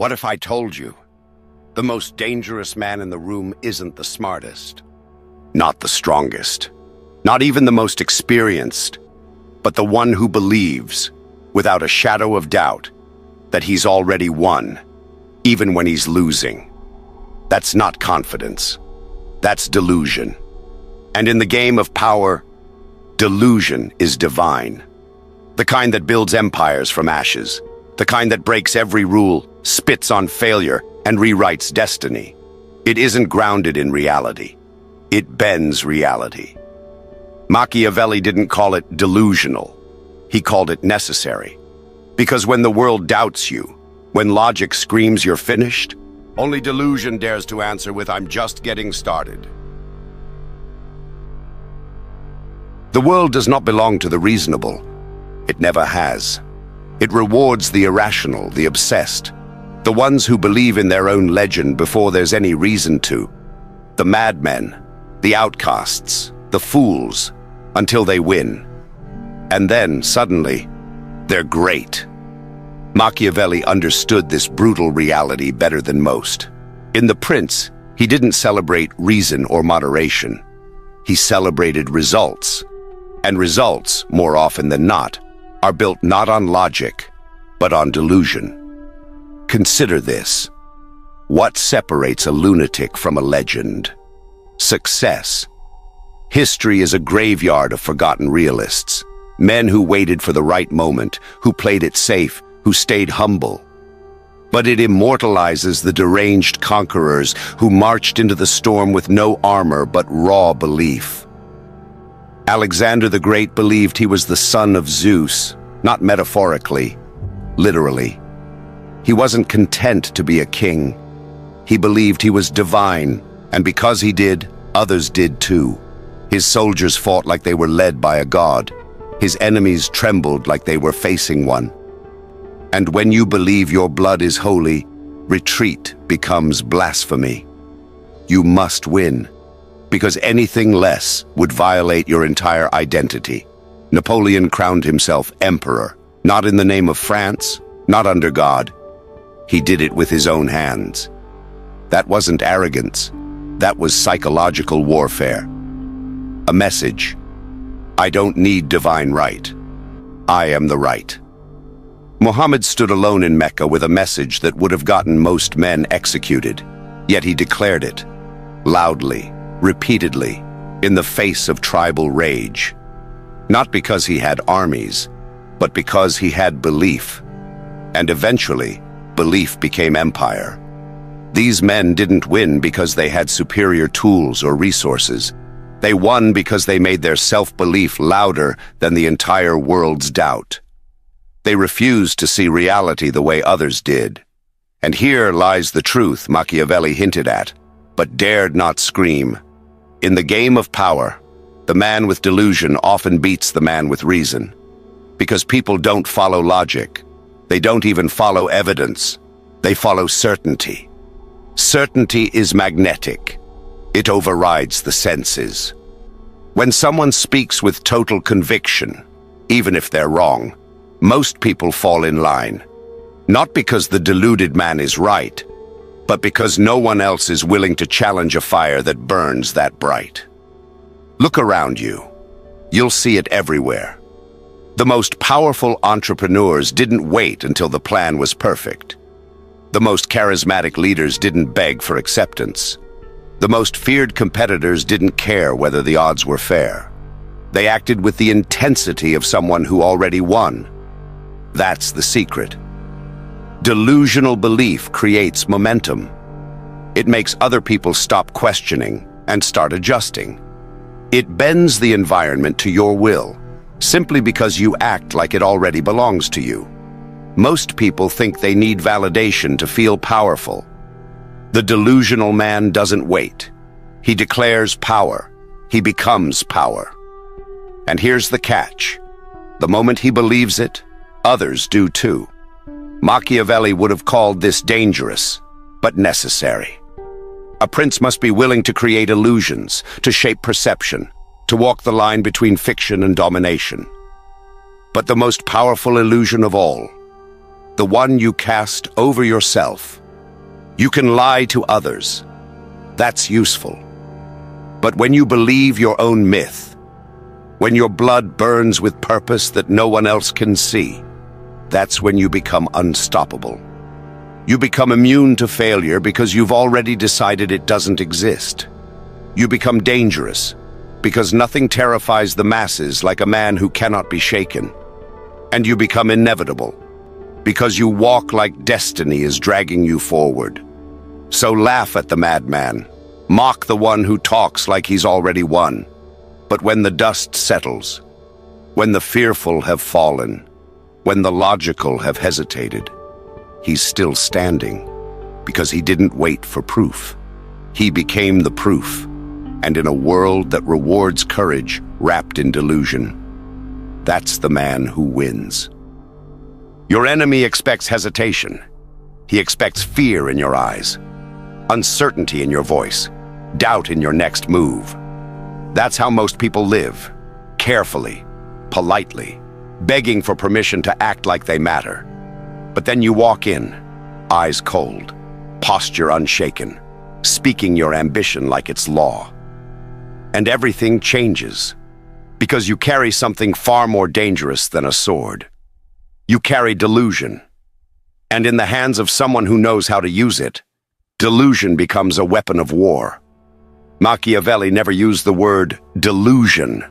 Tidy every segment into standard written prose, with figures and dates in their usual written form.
What if I told you the most dangerous man in the room isn't the smartest, not the strongest, not even the most experienced, but the one who believes, without a shadow of doubt, that he's already won, even when he's losing? That's not confidence. That's delusion. And in the game of power, delusion is divine. The kind that builds empires from ashes. The kind that breaks every rule, spits on failure, and rewrites destiny. It isn't grounded in reality. It bends reality. Machiavelli didn't call it delusional. He called it necessary. Because when the world doubts you, when logic screams you're finished, only delusion dares to answer with, "I'm just getting started." The world does not belong to the reasonable. It never has. It rewards the irrational, the obsessed, the ones who believe in their own legend before there's any reason to. The madmen, the outcasts, the fools, until they win. And then, suddenly, they're great. Machiavelli understood this brutal reality better than most. In The Prince, he didn't celebrate reason or moderation. He celebrated results. And results, more often than not, are built not on logic, but on delusion. Consider this. What separates a lunatic from a legend? Success. History is a graveyard of forgotten realists. Men who waited for the right moment, who played it safe, who stayed humble. But it immortalizes the deranged conquerors who marched into the storm with no armor but raw belief. Alexander the Great believed he was the son of Zeus, not metaphorically, literally. He wasn't content to be a king. He believed he was divine, and because he did, others did too. His soldiers fought like they were led by a god. His enemies trembled like they were facing one. And when you believe your blood is holy, retreat becomes blasphemy. You must win, because anything less would violate your entire identity. Napoleon crowned himself emperor, not in the name of France, not under God. He did it with his own hands. That wasn't arrogance. That was psychological warfare. A message. I don't need divine right. I am the right. Muhammad stood alone in Mecca with a message that would have gotten most men executed. Yet he declared it, loudly, repeatedly, in the face of tribal rage. Not because he had armies, but because he had belief. And eventually, belief became empire. These men didn't win because they had superior tools or resources. They won because they made their self-belief louder than the entire world's doubt. They refused to see reality the way others did. And here lies the truth Machiavelli hinted at, but dared not scream. In the game of power, the man with delusion often beats the man with reason. Because people don't follow logic. They don't even follow evidence. They follow certainty. Certainty is magnetic. It overrides the senses. When someone speaks with total conviction, even if they're wrong, most people fall in line. Not because the deluded man is right, but because no one else is willing to challenge a fire that burns that bright. Look around you. You'll see it everywhere. The most powerful entrepreneurs didn't wait until the plan was perfect. The most charismatic leaders didn't beg for acceptance. The most feared competitors didn't care whether the odds were fair. They acted with the intensity of someone who already won. That's the secret. Delusional belief creates momentum. It makes other people stop questioning and start adjusting. It bends the environment to your will, simply because you act like it already belongs to you. Most people think they need validation to feel powerful. The delusional man doesn't wait. He declares power. He becomes power. And here's the catch. The moment he believes it, others do too. Machiavelli would have called this dangerous, but necessary. A prince must be willing to create illusions, to shape perception, to walk the line between fiction and domination. But the most powerful illusion of all, the one you cast over yourself. You can lie to others. That's useful. But when you believe your own myth, when your blood burns with purpose that no one else can see, that's when you become unstoppable. You become immune to failure because you've already decided it doesn't exist. You become dangerous because nothing terrifies the masses like a man who cannot be shaken. And you become inevitable because you walk like destiny is dragging you forward. So laugh at the madman, mock the one who talks like he's already won. But when the dust settles, when the fearful have fallen, when the logical have hesitated, he's still standing because he didn't wait for proof. He became the proof, and in a world that rewards courage wrapped in delusion, that's the man who wins. Your enemy expects hesitation. He expects fear in your eyes, uncertainty in your voice, doubt in your next move. That's how most people live, carefully, politely, begging for permission to act like they matter. But then you walk in, eyes cold, posture unshaken, speaking your ambition like it's law. And everything changes, because you carry something far more dangerous than a sword. You carry delusion. And in the hands of someone who knows how to use it, delusion becomes a weapon of war. Machiavelli never used the word delusion,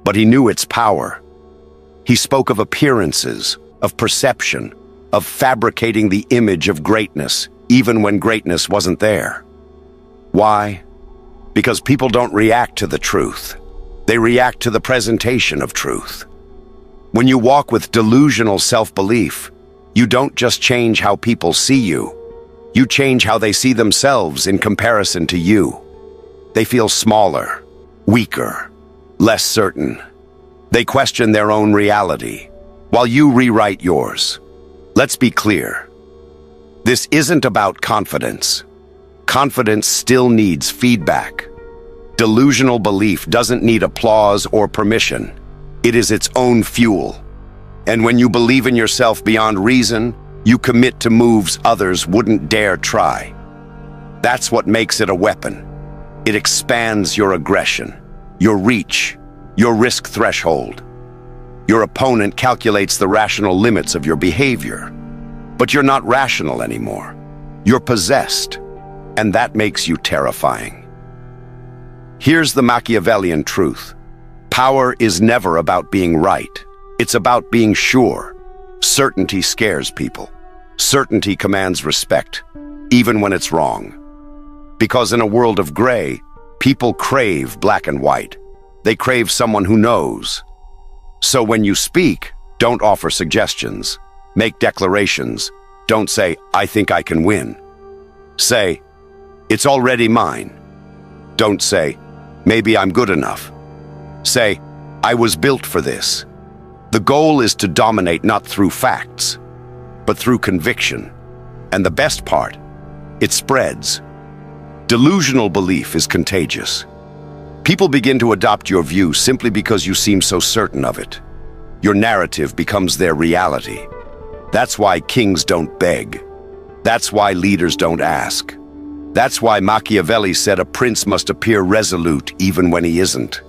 but he knew its power. He spoke of appearances, of perception, of fabricating the image of greatness, even when greatness wasn't there. Why? Because people don't react to the truth. They react to the presentation of truth. When you walk with delusional self-belief, you don't just change how people see you. You change how they see themselves in comparison to you. They feel smaller, weaker, less certain. They question their own reality, while you rewrite yours. Let's be clear. This isn't about confidence. Confidence still needs feedback. Delusional belief doesn't need applause or permission. It is its own fuel. And when you believe in yourself beyond reason, you commit to moves others wouldn't dare try. That's what makes it a weapon. It expands your aggression, your reach, your risk threshold. Your opponent calculates the rational limits of your behavior. But you're not rational anymore. You're possessed, and that makes you terrifying. Here's the Machiavellian truth. Power is never about being right. It's about being sure. Certainty scares people. Certainty commands respect, even when it's wrong. Because in a world of gray, people crave black and white. They crave someone who knows. So when you speak, don't offer suggestions. Make declarations. Don't say, I think I can win. Say, it's already mine. Don't say, maybe I'm good enough. Say, I was built for this. The goal is to dominate not through facts, but through conviction. And the best part, it spreads. Delusional belief is contagious. People begin to adopt your view simply because you seem so certain of it. Your narrative becomes their reality. That's why kings don't beg. That's why leaders don't ask. That's why Machiavelli said a prince must appear resolute even when he isn't.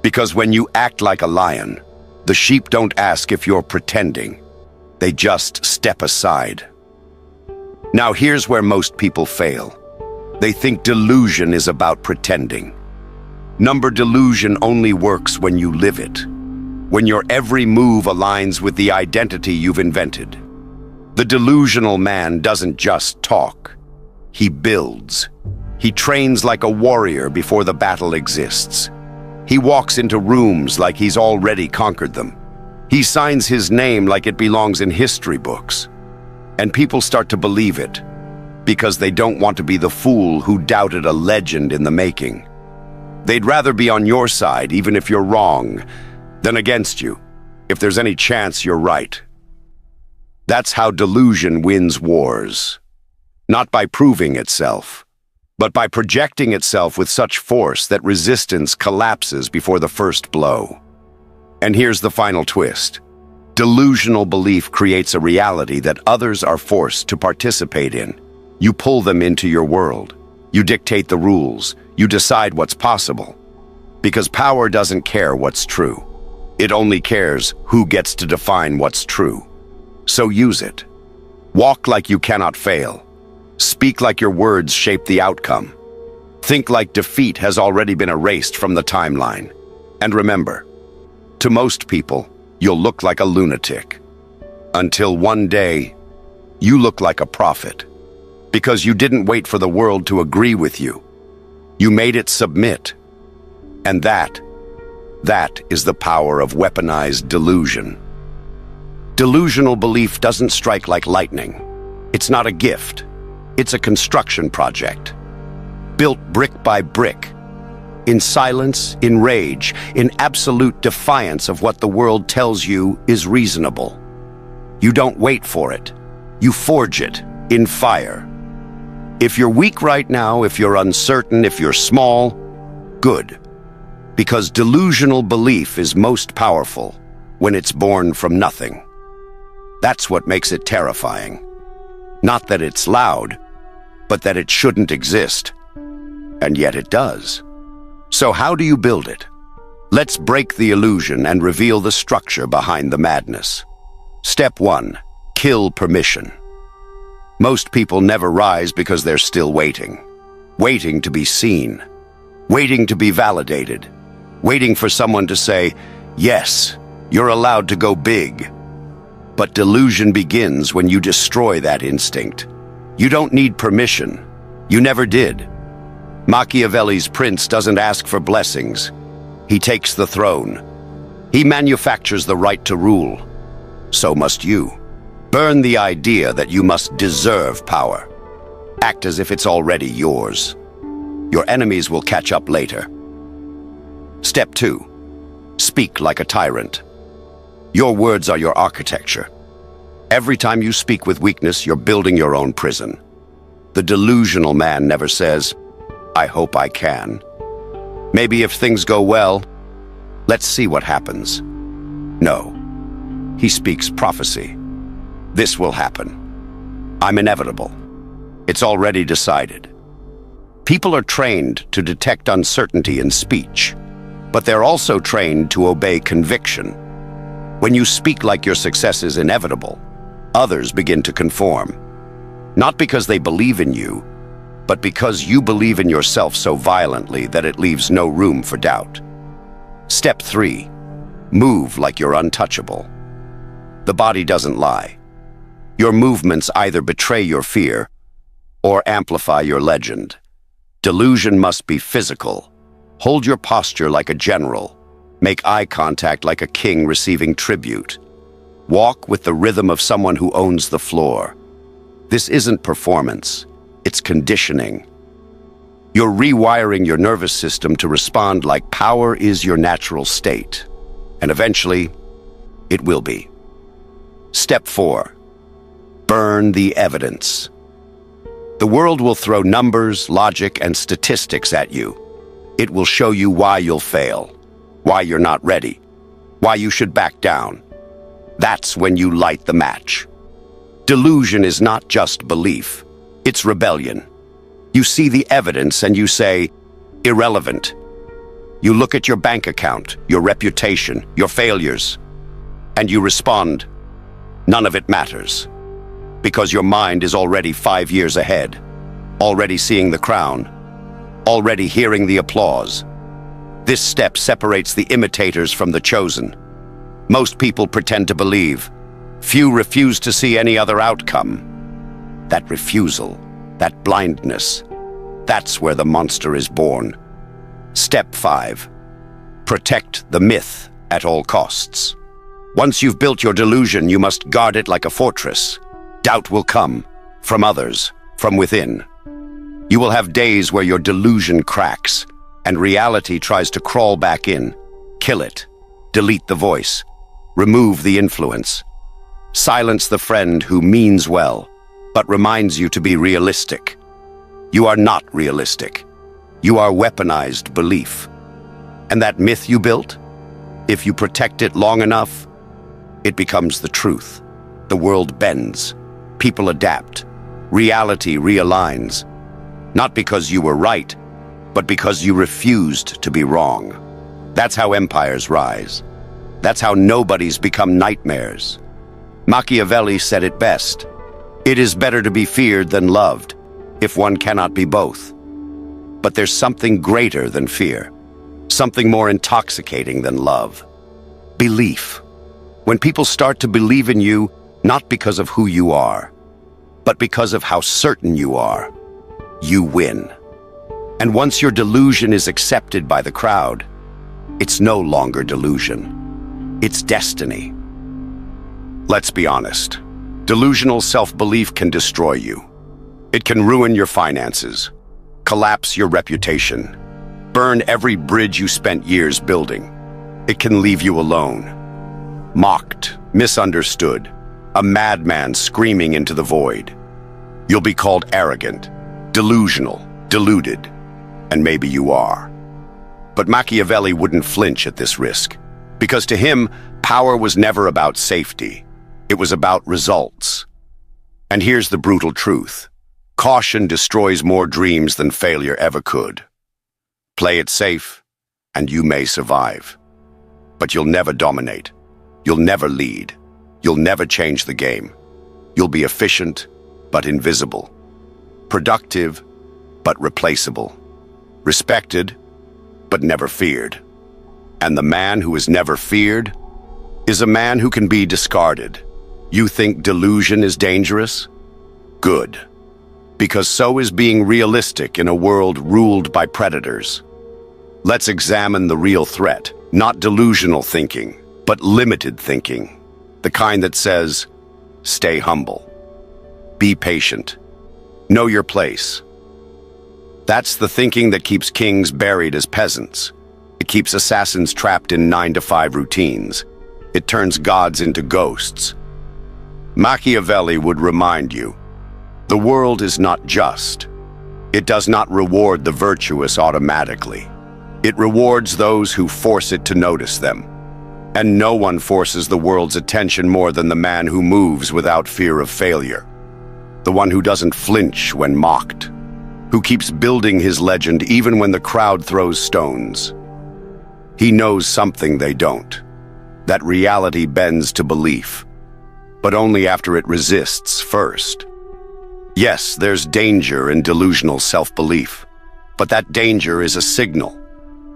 Because when you act like a lion, the sheep don't ask if you're pretending. They just step aside. Now here's where most people fail. They think delusion is about pretending. Number delusion only works when you live it. When your every move aligns with the identity you've invented. The delusional man doesn't just talk. He builds. He trains like a warrior before the battle exists. He walks into rooms like he's already conquered them. He signs his name like it belongs in history books. And people start to believe it because they don't want to be the fool who doubted a legend in the making. They'd rather be on your side, even if you're wrong, than against you, if there's any chance you're right. That's how delusion wins wars. Not by proving itself, but by projecting itself with such force that resistance collapses before the first blow. And here's the final twist. Delusional belief creates a reality that others are forced to participate in. You pull them into your world. You dictate the rules. You decide what's possible. Because power doesn't care what's true. It only cares who gets to define what's true. So use it. Walk like you cannot fail. Speak like your words shape the outcome. Think like defeat has already been erased from the timeline. And remember, to most people, you'll look like a lunatic. Until one day, you look like a prophet. Because you didn't wait for the world to agree with you. You made it submit. And that is the power of weaponized delusion. Delusional belief doesn't strike like lightning. It's not a gift. It's a construction project. Built brick by brick. In silence, in rage, in absolute defiance of what the world tells you is reasonable. You don't wait for it. You forge it in fire. If you're weak right now, if you're uncertain, if you're small, good. Because delusional belief is most powerful when it's born from nothing. That's what makes it terrifying. Not that it's loud, but that it shouldn't exist. And yet it does. So how do you build it? Let's break the illusion and reveal the structure behind the madness. Step 1. Kill permission. Most people never rise because they're still waiting. Waiting to be seen. Waiting to be validated. Waiting for someone to say, yes, you're allowed to go big. But delusion begins when you destroy that instinct. You don't need permission. You never did. Machiavelli's prince doesn't ask for blessings. He takes the throne. He manufactures the right to rule. So must you. Burn the idea that you must deserve power. Act as if it's already yours. Your enemies will catch up later. Step 2. Speak like a tyrant. Your words are your architecture. Every time you speak with weakness, you're building your own prison. The delusional man never says, I hope I can. Maybe if things go well, let's see what happens. No. He speaks prophecy. This will happen. I'm inevitable. It's already decided. People are trained to detect uncertainty in speech, but they're also trained to obey conviction. When you speak like your success is inevitable, others begin to conform. Not because they believe in you, but because you believe in yourself so violently that it leaves no room for doubt. Step 3. Move like you're untouchable. The body doesn't lie. Your movements either betray your fear or amplify your legend. Delusion must be physical. Hold your posture like a general. Make eye contact like a king receiving tribute. Walk with the rhythm of someone who owns the floor. This isn't performance, it's conditioning. You're rewiring your nervous system to respond like power is your natural state. And eventually, it will be. Step 4. Burn the evidence. The world will throw numbers, logic, and statistics at you. It will show you why you'll fail, why you're not ready, why you should back down. That's when you light the match. Delusion is not just belief, it's rebellion. You see the evidence and you say, irrelevant. You look at your bank account, your reputation, your failures, and you respond, none of it matters. Because your mind is already 5 years ahead, already seeing the crown, already hearing the applause. This step separates the imitators from the chosen. Most people pretend to believe. Few refuse to see any other outcome. That refusal, that blindness, that's where the monster is born. Step 5. Protect the myth at all costs. Once you've built your delusion, you must guard it like a fortress. Doubt will come, from others, from within. You will have days where your delusion cracks, and reality tries to crawl back in. Kill it. Delete the voice. Remove the influence. Silence the friend who means well, but reminds you to be realistic. You are not realistic. You are weaponized belief. And that myth you built, if you protect it long enough, it becomes the truth. The world bends. People adapt. Reality realigns. Not because you were right, but because you refused to be wrong. That's how empires rise. That's how nobodies become nightmares. Machiavelli said it best. It is better to be feared than loved, if one cannot be both. But there's something greater than fear, something more intoxicating than love. Belief. When people start to believe in you, not because of who you are, but because of how certain you are, you win. And once your delusion is accepted by the crowd, it's no longer delusion. It's destiny. Let's be honest. Delusional self-belief can destroy you. It can ruin your finances, collapse your reputation, burn every bridge you spent years building. It can leave you alone, mocked, misunderstood, a madman screaming into the void. You'll be called arrogant, delusional, deluded, and maybe you are. But Machiavelli wouldn't flinch at this risk, because to him, power was never about safety. It was about results. And here's the brutal truth. Caution destroys more dreams than failure ever could. Play it safe, and you may survive. But you'll never dominate. You'll never lead. You'll never change the game. You'll be efficient, but invisible. Productive, but replaceable. Respected, but never feared. And the man who is never feared is a man who can be discarded. You think delusion is dangerous? Good. Because so is being realistic in a world ruled by predators. Let's examine the real threat, not delusional thinking, but limited thinking. The kind that says, stay humble. Be patient. Know your place. That's the thinking that keeps kings buried as peasants. It keeps assassins trapped in 9-to-5 routines. It turns gods into ghosts. Machiavelli would remind you, the world is not just. It does not reward the virtuous automatically. It rewards those who force it to notice them. And no one forces the world's attention more than the man who moves without fear of failure. The one who doesn't flinch when mocked. Who keeps building his legend even when the crowd throws stones. He knows something they don't. That reality bends to belief. But only after it resists first. Yes, there's danger in delusional self-belief. But that danger is a signal.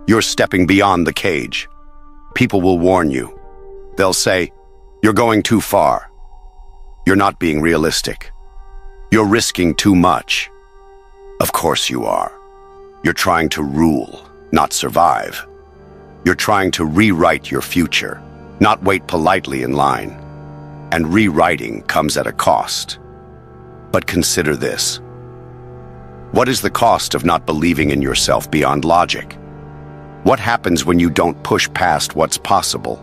You're stepping beyond the cage. People will warn you. They'll say, you're going too far. You're not being realistic. You're risking too much. Of course you are. You're trying to rule, not survive. You're trying to rewrite your future, not wait politely in line. And rewriting comes at a cost. But consider this. What is the cost of not believing in yourself beyond logic? What happens when you don't push past what's possible?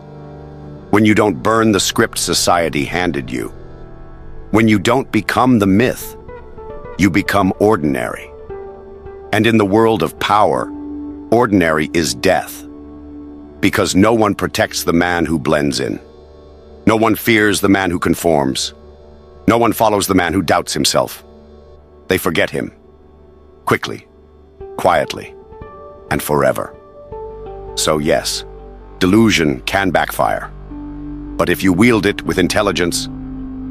When you don't burn the script society handed you? When you don't become the myth, you become ordinary. And in the world of power, ordinary is death. Because no one protects the man who blends in. No one fears the man who conforms. No one follows the man who doubts himself. They forget him. Quickly, quietly, and forever. So yes, delusion can backfire. But if you wield it with intelligence,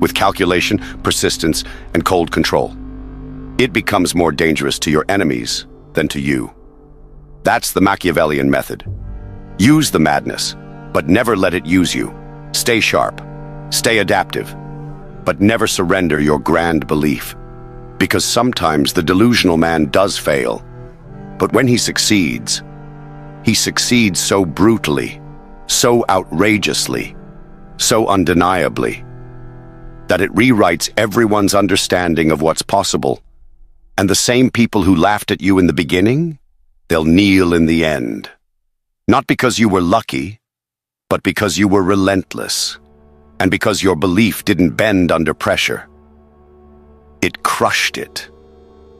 with calculation, persistence, and cold control, it becomes more dangerous to your enemies than to you. That's the Machiavellian method. Use the madness, but never let it use you. Stay sharp, stay adaptive, but never surrender your grand belief. Because sometimes the delusional man does fail, but when he succeeds so brutally, so outrageously, so undeniably, that it rewrites everyone's understanding of what's possible. And the same people who laughed at you in the beginning, they'll kneel in the end. Not because you were lucky, but because you were relentless, and because your belief didn't bend under pressure. It crushed it.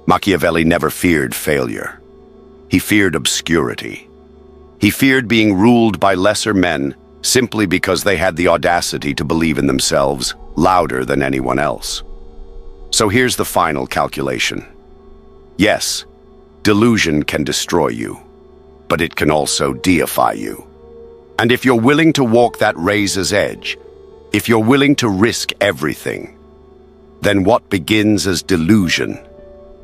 Machiavelli never feared failure. He feared obscurity. He feared being ruled by lesser men simply because they had the audacity to believe in themselves louder than anyone else. So here's the final calculation. Yes, delusion can destroy you, but it can also deify you. And if you're willing to walk that razor's edge, if you're willing to risk everything, then what begins as delusion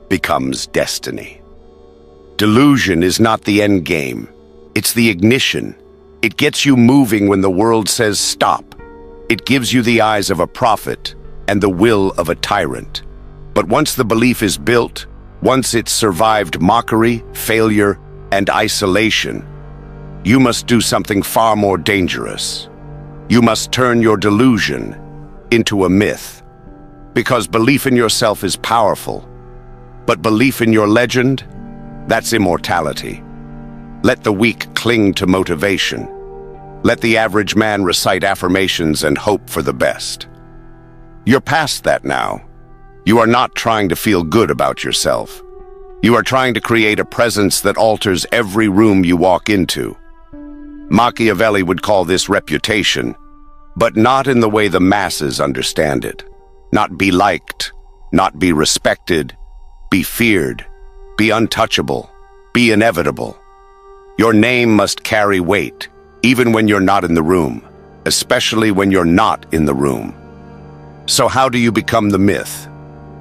becomes destiny. Delusion is not the end game. It's the ignition. It gets you moving when the world says stop. It gives you the eyes of a prophet and the will of a tyrant. But once the belief is built, once it's survived mockery, failure, and isolation, you must do something far more dangerous. You must turn your delusion into a myth. Because belief in yourself is powerful, but belief in your legend, that's immortality. Let the weak cling to motivation. Let the average man recite affirmations and hope for the best. You're past that now. You are not trying to feel good about yourself. You are trying to create a presence that alters every room you walk into. Machiavelli would call this reputation, but not in the way the masses understand it. Not be liked, not be respected, be feared, be untouchable, be inevitable. Your name must carry weight, even when you're not in the room, especially when you're not in the room. So how do you become the myth?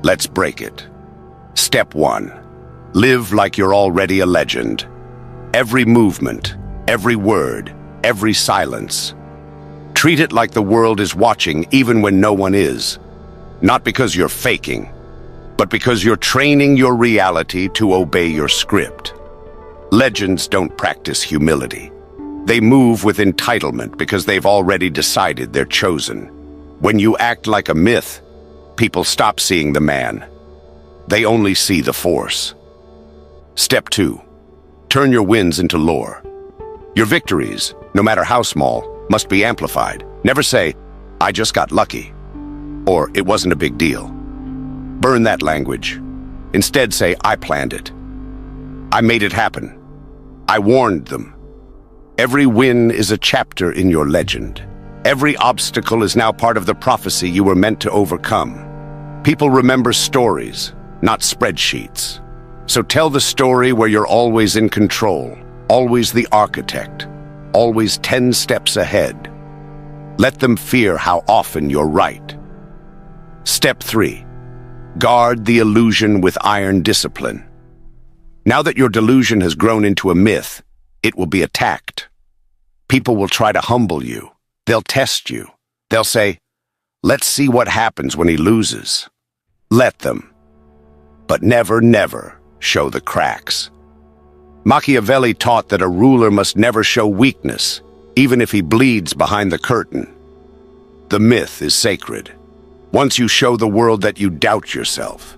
Let's break it. Step 1. Live like you're already a legend. Every movement, every word, every silence. Treat it like the world is watching even when no one is. Not because you're faking, but because you're training your reality to obey your script. Legends don't practice humility. They move with entitlement because they've already decided they're chosen. When you act like a myth, people stop seeing the man. They only see the force. Step 2. Turn your wins into lore. Your victories, no matter how small, must be amplified. Never say, "I just got lucky," or "it wasn't a big deal." Burn that language. Instead say, "I planned it. I made it happen. I warned them." Every win is a chapter in your legend. Every obstacle is now part of the prophecy you were meant to overcome. People remember stories, not spreadsheets. So tell the story where you're always in control, always the architect, always 10 steps ahead. Let them fear how often you're right. Step 3. Guard the illusion with iron discipline. Now that your delusion has grown into a myth, it will be attacked. People will try to humble you. They'll test you. They'll say, "Let's see what happens when he loses." Let them. But never, never show the cracks. Machiavelli taught that a ruler must never show weakness, even if he bleeds behind the curtain. The myth is sacred. Once you show the world that you doubt yourself,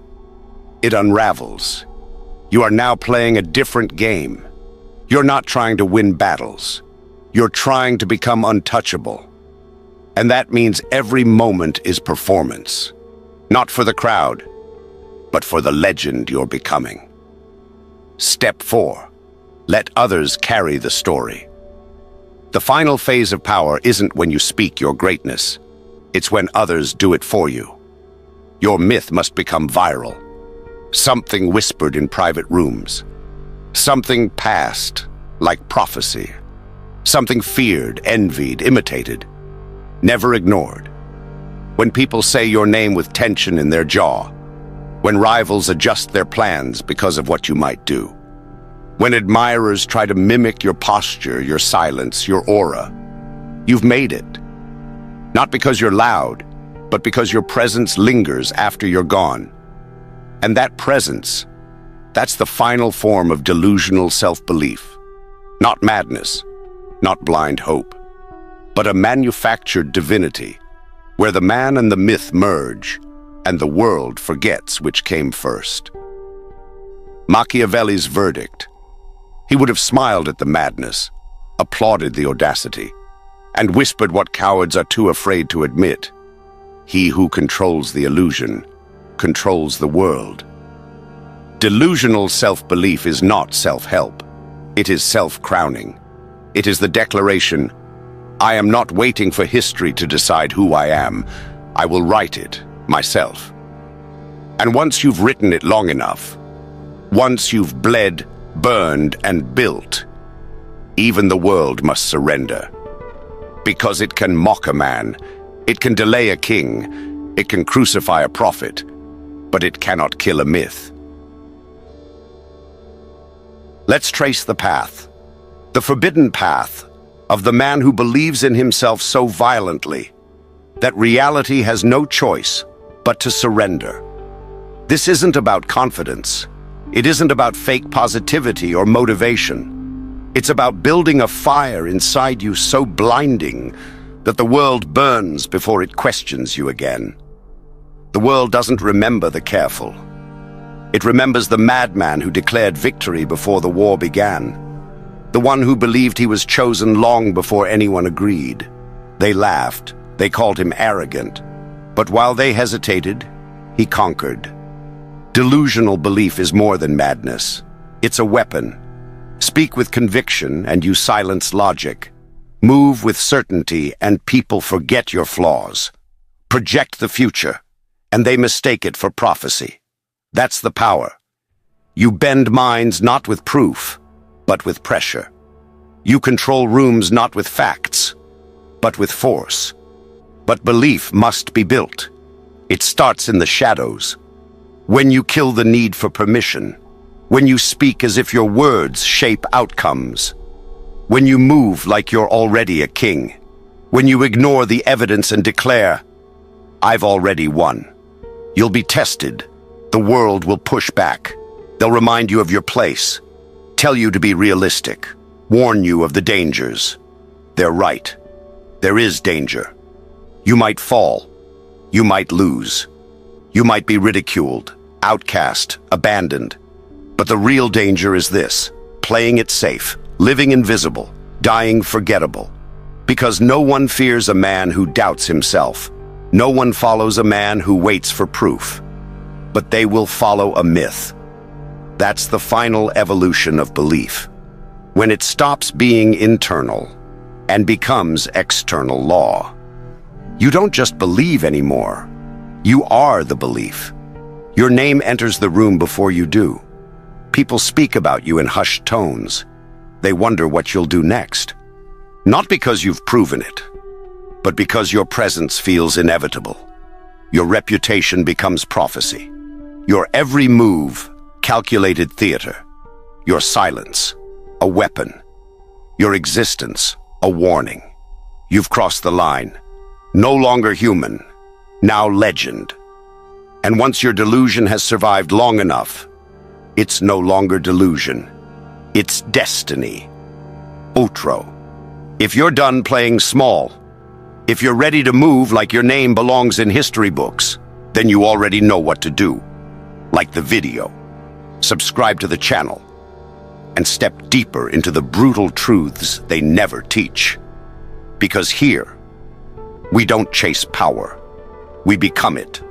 it unravels. You are now playing a different game. You're not trying to win battles. You're trying to become untouchable. And that means every moment is performance. Not for the crowd, but for the legend you're becoming. Step 4. Let others carry the story. The final phase of power isn't when you speak your greatness. It's when others do it for you. Your myth must become viral. Something whispered in private rooms. Something passed, like prophecy. Something feared, envied, imitated. Never ignored. When people say your name with tension in their jaw. When rivals adjust their plans because of what you might do. When admirers try to mimic your posture, your silence, your aura. You've made it. Not because you're loud, but because your presence lingers after you're gone. And that presence, that's the final form of delusional self-belief. Not madness, not blind hope, but a manufactured divinity, where the man and the myth merge, and the world forgets which came first. Machiavelli's verdict. He would have smiled at the madness, applauded the audacity, and whispered what cowards are too afraid to admit. He who controls the illusion controls the world. Delusional self-belief is not self-help. It is self-crowning. It is the declaration, I am not waiting for history to decide who I am. I will write it myself. And once you've written it long enough, once you've bled, burned, and built, even the world must surrender. Because it can mock a man, it can delay a king, it can crucify a prophet, but it cannot kill a myth. Let's trace the path, the forbidden path of the man who believes in himself so violently that reality has no choice but to surrender. This isn't about confidence. It isn't about fake positivity or motivation. It's about building a fire inside you so blinding that the world burns before it questions you again. The world doesn't remember the careful. It remembers the madman who declared victory before the war began, the one who believed he was chosen long before anyone agreed. They laughed, they called him arrogant, but while they hesitated, he conquered. Delusional belief is more than madness. It's a weapon. Speak with conviction and you silence logic. Move with certainty and people forget your flaws. Project the future, and they mistake it for prophecy. That's the power. You bend minds not with proof, but with pressure. You control rooms not with facts, but with force. But belief must be built. It starts in the shadows. When you kill the need for permission, when you speak as if your words shape outcomes, when you move like you're already a king, when you ignore the evidence and declare, "I've already won." You'll be tested. The world will push back. They'll remind you of your place, tell you to be realistic, warn you of the dangers. They're right. There is danger. You might fall. You might lose. You might be ridiculed, outcast, abandoned. But the real danger is this: playing it safe, living invisible, dying forgettable. Because no one fears a man who doubts himself. No one follows a man who waits for proof. But they will follow a myth. That's the final evolution of belief. When it stops being internal and becomes external law. You don't just believe anymore. You are the belief. Your name enters the room before you do. People speak about you in hushed tones. They wonder what you'll do next. Not because you've proven it, but because your presence feels inevitable. Your reputation becomes prophecy. Your every move, calculated theater. Your silence, a weapon. Your existence, a warning. You've crossed the line. No longer human, now legend. And once your delusion has survived long enough, it's no longer delusion. It's destiny. Outro. If you're done playing small, if you're ready to move like your name belongs in history books, then you already know what to do. Like the video. Subscribe to the channel and step deeper into the brutal truths they never teach. Because here, we don't chase power. We become it.